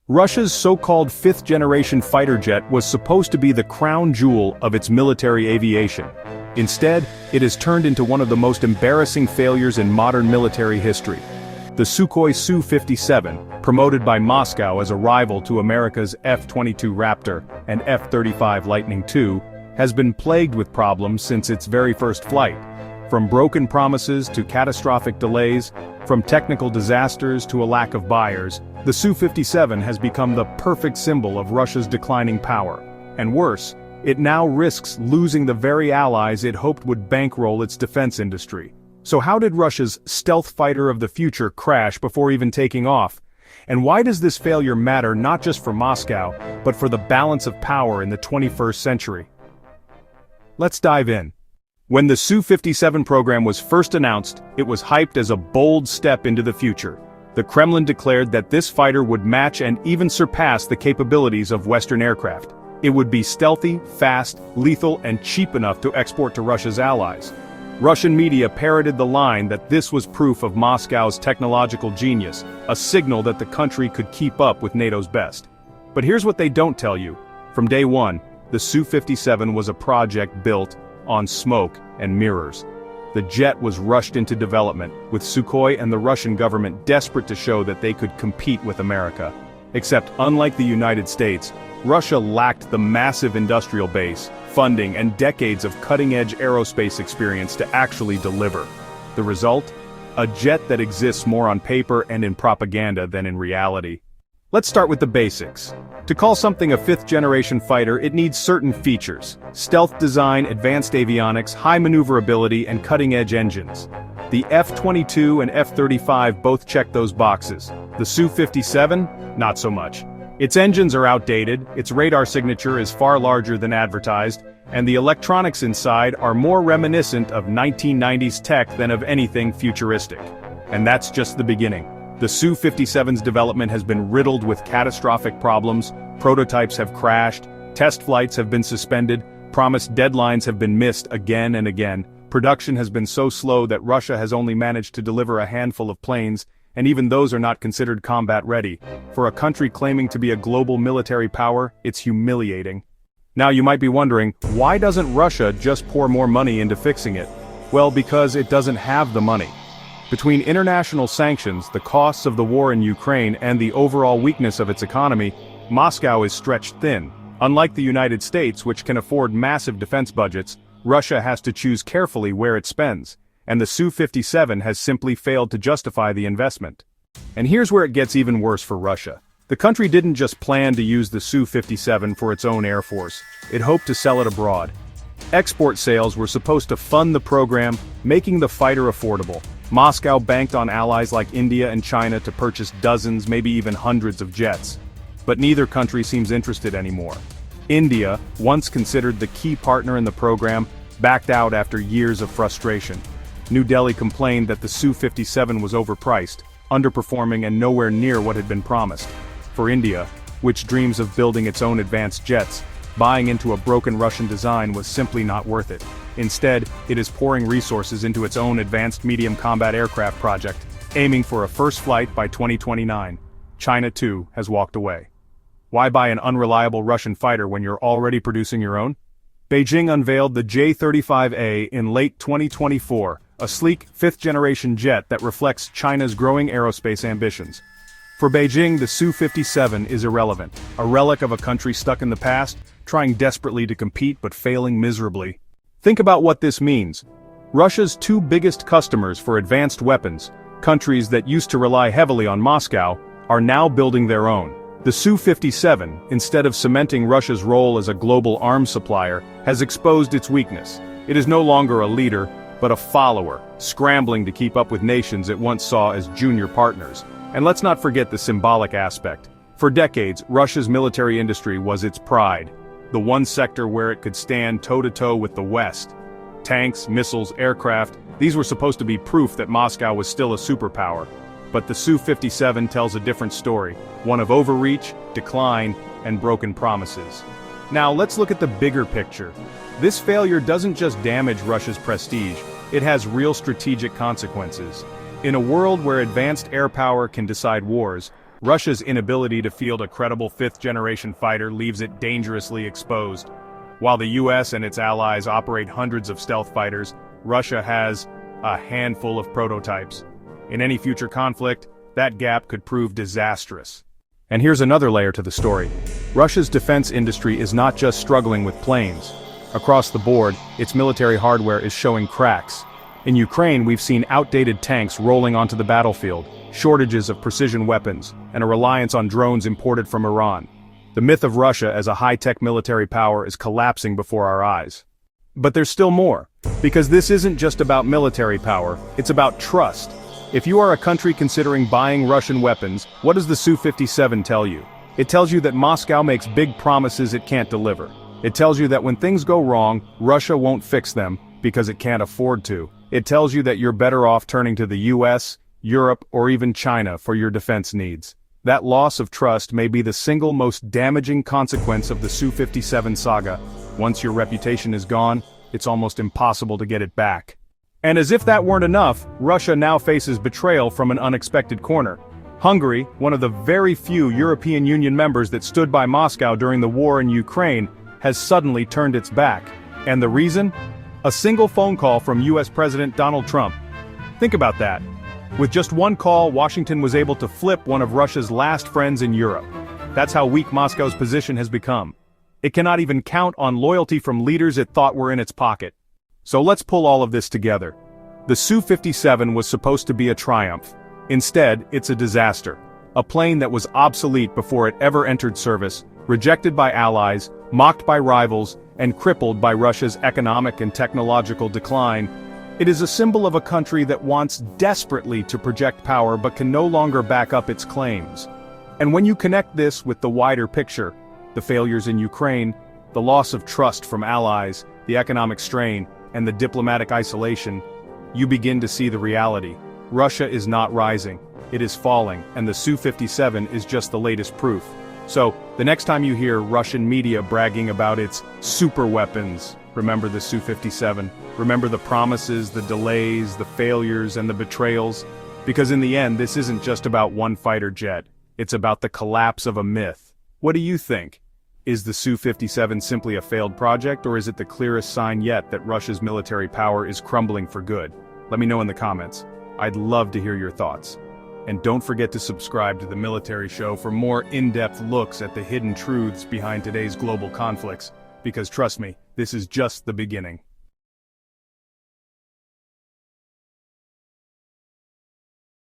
Russia's so-called fifth-generation fighter jet was supposed to be the crown jewel of its military aviation. Instead, it has turned into one of the most embarrassing failures in modern military history. The Sukhoi Su-57, promoted by Moscow as a rival to America's F-22 Raptor and F-35 Lightning II, has been plagued with problems since its very first flight. From broken promises to catastrophic delays, from technical disasters to a lack of buyers, the Su-57 has become the perfect symbol of Russia's declining power. And worse, it now risks losing the very allies it hoped would bankroll its defense industry. So how did Russia's stealth fighter of the future crash before even taking off? And why does this failure matter not just for Moscow, but for the balance of power in the 21st century? Let's dive in. When the Su-57 program was first announced, it was hyped as a bold step into the future. The Kremlin declared that this fighter would match and even surpass the capabilities of Western aircraft. It would be stealthy, fast, lethal, and cheap enough to export to Russia's allies. Russian media parroted the line that this was proof of Moscow's technological genius, a signal that the country could keep up with NATO's best. But here's what they don't tell you. From day one, the Su-57 was a project built on smoke and mirrors. The jet was rushed into development, with Sukhoi and the Russian government desperate to show that they could compete with America. Except, unlike the United States, Russia lacked the massive industrial base, funding, and decades of cutting-edge aerospace experience to actually deliver. The result? A jet that exists more on paper and in propaganda than in reality. Let's start with the basics. To call something a fifth-generation fighter, it needs certain features: stealth design, advanced avionics, high maneuverability, and cutting-edge engines. The F-22 and F-35 both check those boxes. The Su-57? Not so much. Its engines are outdated, its radar signature is far larger than advertised, and the electronics inside are more reminiscent of 1990s tech than of anything futuristic. And that's just the beginning. The Su-57's development has been riddled with catastrophic problems, prototypes have crashed, test flights have been suspended, promised deadlines have been missed again and again, production has been so slow that Russia has only managed to deliver a handful of planes, and even those are not considered combat-ready. For a country claiming to be a global military power, it's humiliating. Now you might be wondering, why doesn't Russia just pour more money into fixing it? Well, because it doesn't have the money. Between international sanctions, the costs of the war in Ukraine, and the overall weakness of its economy, Moscow is stretched thin. Unlike the United States, which can afford massive defense budgets, Russia has to choose carefully where it spends. And the Su-57 has simply failed to justify the investment. And here's where it gets even worse for Russia. The country didn't just plan to use the Su-57 for its own air force, it hoped to sell it abroad. Export sales were supposed to fund the program, making the fighter affordable. Moscow banked on allies like India and China to purchase dozens, maybe even hundreds of jets. But neither country seems interested anymore. India, once considered the key partner in the program, backed out after years of frustration. New Delhi complained that the Su-57 was overpriced, underperforming and nowhere near what had been promised. For India, which dreams of building its own advanced jets, buying into a broken Russian design was simply not worth it. Instead, it is pouring resources into its own advanced medium combat aircraft project, aiming for a first flight by 2029. China, too, has walked away. Why buy an unreliable Russian fighter when you're already producing your own? Beijing unveiled the J-35A in late 2024, a sleek, fifth-generation jet that reflects China's growing aerospace ambitions. For Beijing, the Su-57 is irrelevant, a relic of a country stuck in the past, trying desperately to compete but failing miserably. Think about what this means. Russia's two biggest customers for advanced weapons, countries that used to rely heavily on Moscow, are now building their own. The Su-57, instead of cementing Russia's role as a global arms supplier, has exposed its weakness. It is no longer a leader, but a follower, scrambling to keep up with nations it once saw as junior partners. And let's not forget the symbolic aspect. For decades, Russia's military industry was its pride, the one sector where it could stand toe-to-toe with the West. Tanks, missiles, aircraft, these were supposed to be proof that Moscow was still a superpower. But the Su-57 tells a different story, one of overreach, decline, and broken promises. Now let's look at the bigger picture. This failure doesn't just damage Russia's prestige, it has real strategic consequences. In a world where advanced air power can decide wars, Russia's inability to field a credible fifth-generation fighter leaves it dangerously exposed. While the US and its allies operate hundreds of stealth fighters, Russia has a handful of prototypes. In any future conflict, that gap could prove disastrous. And here's another layer to the story. Russia's defense industry is not just struggling with planes. Across the board, its military hardware is showing cracks. In Ukraine, we've seen outdated tanks rolling onto the battlefield, shortages of precision weapons, and a reliance on drones imported from Iran. The myth of Russia as a high-tech military power is collapsing before our eyes. But there's still more, because this isn't just about military power, it's about trust. If you are a country considering buying Russian weapons, what does the Su-57 tell you? It tells you that Moscow makes big promises it can't deliver. It tells you that when things go wrong, Russia won't fix them, because it can't afford to. It tells you that you're better off turning to the US, Europe, or even China for your defense needs. That loss of trust may be the single most damaging consequence of the Su-57 saga. Once your reputation is gone, it's almost impossible to get it back. And as if that weren't enough, Russia now faces betrayal from an unexpected corner. Hungary, one of the very few European Union members that stood by Moscow during the war in Ukraine, has suddenly turned its back. And the reason? A single phone call from US President Donald Trump. Think about that. With just one call, Washington was able to flip one of Russia's last friends in Europe. That's how weak Moscow's position has become. It cannot even count on loyalty from leaders it thought were in its pocket. So let's pull all of this together. The Su-57 was supposed to be a triumph. Instead, it's a disaster. A plane that was obsolete before it ever entered service, rejected by allies, mocked by rivals, and crippled by Russia's economic and technological decline. It is a symbol of a country that wants desperately to project power but can no longer back up its claims. And when you connect this with the wider picture, the failures in Ukraine, the loss of trust from allies, the economic strain, and the diplomatic isolation, you begin to see the reality. Russia is not rising, it is falling, and the Su-57 is just the latest proof. So, the next time you hear Russian media bragging about its super weapons, remember the Su-57. Remember the promises, the delays, the failures, and the betrayals. Because in the end, this isn't just about one fighter jet. It's about the collapse of a myth. What do you think? Is the Su-57 simply a failed project, or is it the clearest sign yet that Russia's military power is crumbling for good? Let me know in the comments. I'd love to hear your thoughts. And don't forget to subscribe to The Military Show for more in-depth looks at the hidden truths behind today's global conflicts. Because trust me, this is just the beginning.